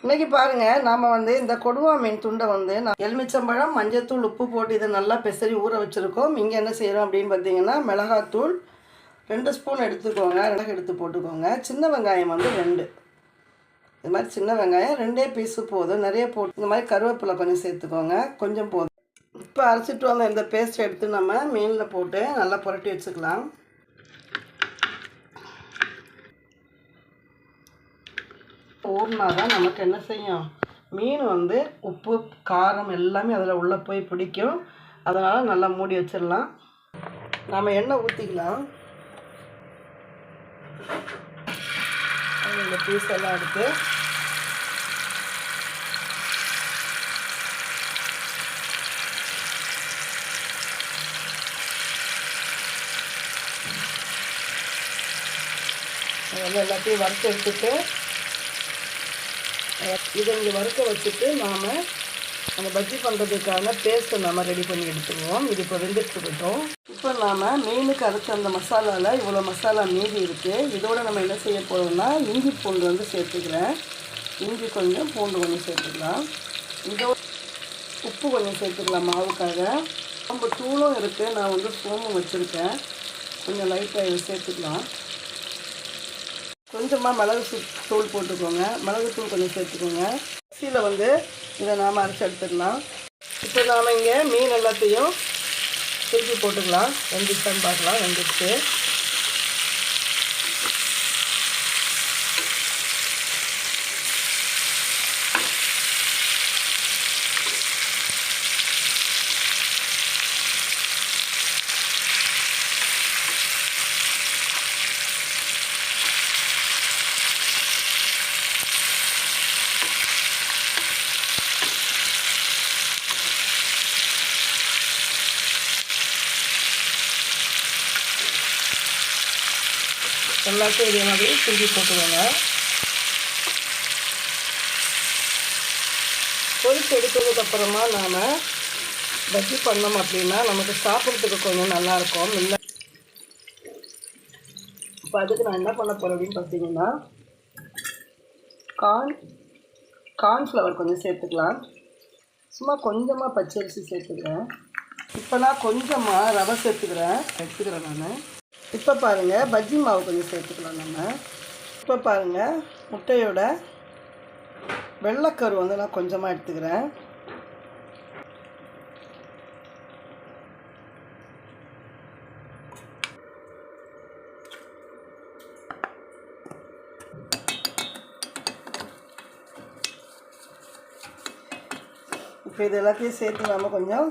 இன்றைக்கி பாருங்கள், நாம் இந்த கொடுவா மீன் துண்டை நான் எலுமிச்சம்பழம், மஞ்சத்தூள், உப்பு போட்டு இதை நல்லா பெசரி ஊற வச்சுருக்கோம். இங்கே என்ன செய்கிறோம் அப்படின்னு பார்த்தீங்கன்னா, மிளகாத்தூள் 2 ஸ்பூன் எடுத்துக்கோங்க, மிளகு எடுத்து போட்டுக்கோங்க. சின்ன வெங்காயம் 2, இது மாதிரி சின்ன வெங்காயம் 2 பீஸு போதும், நிறைய போட்டு இந்த மாதிரி கருவேப்பிலை கொஞ்சம் சேர்த்துக்கோங்க, கொஞ்சம் போதும். இப்போ அரைச்சிட்டு வந்த இந்த பேஸ்ட் எடுத்து நம்ம மீனில் போட்டு நல்லா புரட்டி வச்சுக்கலாம். ஊறினா தான் நமக்கு என்ன செய்யும், மீன் உப்பு காரம் எல்லாமே அதில் உள்ளே போய் பிடிக்கும். அதனால் நல்லா மூடி வச்சிடலாம். நாம் எண்ணெய் ஊற்றிக்கலாம். இந்த பீஸ் எல்லாம் எடுத்து எல்லாத்தையும் வறுத்து எடுத்துட்டு இதை இங்கே வறுக்க வச்சுட்டு நாம் அந்த பஜ்ஜி பண்ணுறதுக்கான பேஸ்ட்டை நாம் ரெடி பண்ணி எடுத்துக்குவோம். இது இப்போ வெந்துட்டுக்கிட்டோம். இப்போ நாம் மீனுக்கு அரைச்ச அந்த மசாலாவில் இவ்வளோ மசாலா மீதி இருக்குது. இதோடு நம்ம என்ன செய்ய போகிறோம்னா, இஞ்சி பூண்டு சேர்த்துக்கிறேன். இஞ்சி கொஞ்சம், பூண்டு கொஞ்சம் சேர்த்துக்கலாம். இதோட உப்பு கொஞ்சம் சேர்த்துக்கலாம் மாவுக்காக. ரொம்ப தூளும் இருக்குது, நான் சோம்பு வச்சுருக்கேன், கொஞ்சம் லைட்டாக இதை சேர்த்துக்கலாம். கொஞ்சமாக மிளகு தூள் போட்டுக்கோங்க, மிளகுத்தூள் கொஞ்சம் சேர்த்துக்கோங்க. மிக்ஸியில் இதை நாம் அரைச்சி எடுத்துக்கலாம். இப்போ நாம் இங்கே மீன் எல்லாத்தையும் திருப்பி போட்டுக்கலாம். வெந்துச்சான்னு பார்க்கலாம். வெந்துச்சு. எல்லாத்தையும் இதே மாதிரி திருப்பி போட்டுக்கோங்க. பொரிச்சு எடுத்ததுக்கப்புறமா நாம் பஜ்ஜி பண்ணோம் அப்படின்னா நமக்கு சாப்பிட்றதுக்கு கொஞ்சம் நல்லாயிருக்கும். இல்லை இப்போ அதுக்கு நான் என்ன பண்ண போகிறேன் அப்படின்னு பார்த்தீங்கன்னா, கார்ன்ஃப்ளவர் கொஞ்சம் சேர்த்துக்கலாம். சும்மா கொஞ்சமாக பச்சரிசி சேர்த்துக்கிறேன். இப்போ நான் கொஞ்சமாக ரவை எடுத்துக்கிறேன் நான். இப்போ பாருங்கள், பஜ்ஜி மாவு கொஞ்சம் சேர்த்துக்கலாம் நம்ம. இப்போ பாருங்கள், முட்டையோட வெள்ளைக்கரு நான் கொஞ்சமாக எடுத்துக்கிறேன். இப்போ இது எல்லாத்தையும் சேர்த்து நம்ம கொஞ்சம்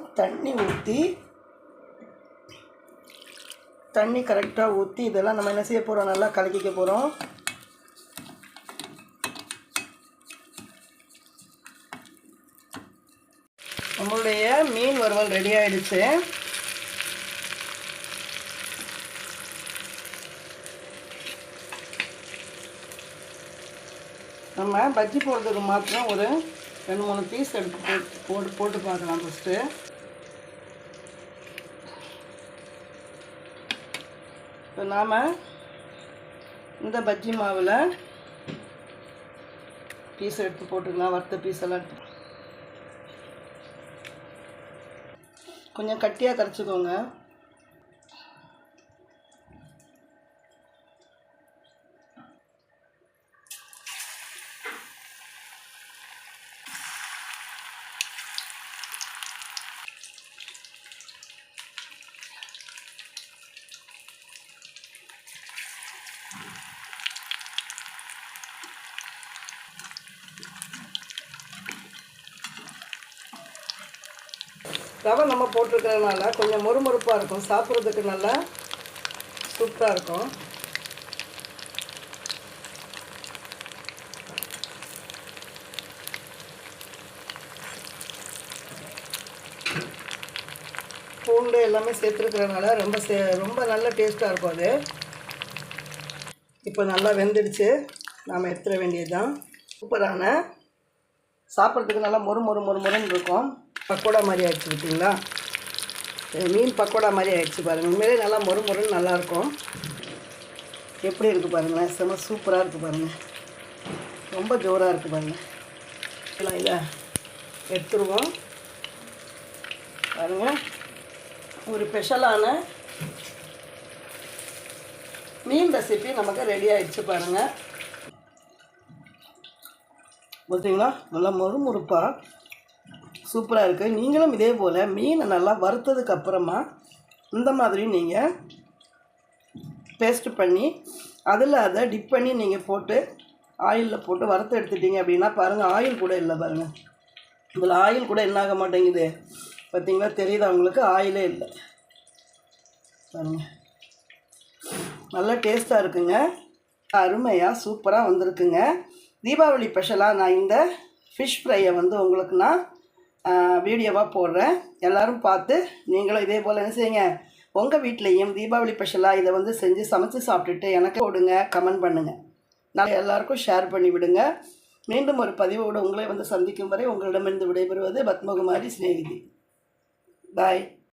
தண்ணி கரெக்டாக ஊற்றி இதெல்லாம் நம்ம என்ன செய்ய போகிறோம், நல்லா கலக்கிக்க போகிறோம். நம்மளுடைய மீன் வறுவல் ரெடி ஆகிடுச்சு. நம்ம பஜ்ஜி போடுறதுக்கு மாத்திரம் ஒரு 2-3 பீஸ் எடுத்து போட்டு பார்க்கலாம். ஃபஸ்ட்டு இப்போ நாம் இந்த பஜ்ஜி மாவில் பீஸ் எடுத்து போட்டுக்கலாம். வறுத்த பீஸ் எல்லாம் எடுத்து கொஞ்சம் கட்டியாக கரைச்சிக்கோங்க. ரவை நம்ம போட்டிருக்கிறதுனால கொஞ்சம் மொறுமொறுப்பாக இருக்கும், சாப்பிட்றதுக்கு நல்லா சூப்பராக இருக்கும். பூண்டு எல்லாமே சேர்த்துருக்கிறதுனால ரொம்ப நல்ல டேஸ்ட்டாக இருக்கும் அது. இப்போ நல்லா வெந்துடுச்சு, நாம் எடுத்துட வேண்டியது தான். சூப்பரான சாப்பிட்றதுக்கு நல்லா மொறுன்னு இருக்கும். பக்கோடா மாதிரி ஆகிடுச்சு பார்த்தீங்களா, மீன் பக்கோடா மாதிரி ஆகிடுச்சு பாருங்கள். உண்மையிலே நல்லா மொறுன்னு நல்லாயிருக்கும். எப்படி இருக்குது பாருங்களேன், செம சூப்பராக இருக்குது பாருங்கள். ரொம்ப ஜோராக இருக்குது பாருங்கள். இதை எடுத்துருவோம். பாருங்கள், ஒரு ஸ்பெஷலான மீன் ரெசிபி நமக்கு ரெடி ஆகிடுச்சு. பாருங்கள், பார்த்தீங்களா, நல்லா முறுமுறுப்பாக சூப்பராக இருக்குது. நீங்களும் இதே போல் மீனை நல்லா வறுத்ததுக்கப்புறமா இந்த மாதிரி நீங்கள் பேஸ்ட்டு பண்ணி அதில் அதை டிப் பண்ணி நீங்கள் போட்டு ஆயிலில் போட்டு வறுத்து எடுத்துட்டிங்க அப்படின்னா பாருங்கள், ஆயில் கூட இல்லை. பாருங்கள், இதில் ஆயில் கூட என்ன ஆக மாட்டேங்குது. பார்த்தீங்களா, தெரியுது அவங்களுக்கு, ஆயிலே இல்லை. பாருங்கள், நல்லா டேஸ்ட்டாக இருக்குங்க. அருமையாக சூப்பராக வந்திருக்குங்க. தீபாவளி ஸ்பெஷலாக நான் இந்த ஃபிஷ் ஃப்ரையை வந்து உங்களுக்கு நான் வீடியோவாக போடுறேன். எல்லோரும் பார்த்து நீங்களும் இதே போல் என்ன செய்யுங்க, உங்கள் வீட்லேயும் தீபாவளி ஸ்பெஷலாக இதை வந்து செஞ்சு சமைச்சு சாப்பிட்டுட்டு எனக்கு போடுங்க, கமெண்ட் பண்ணுங்கள். நான் எல்லாருக்கும் ஷேர் பண்ணி விடுங்க. மீண்டும் ஒரு பதிவோடு உங்களை வந்து சந்திக்கும் வரை உங்களிடமிருந்து விடைபெறுவது பத்மகுமாரி சிநேகிதி. பாய்.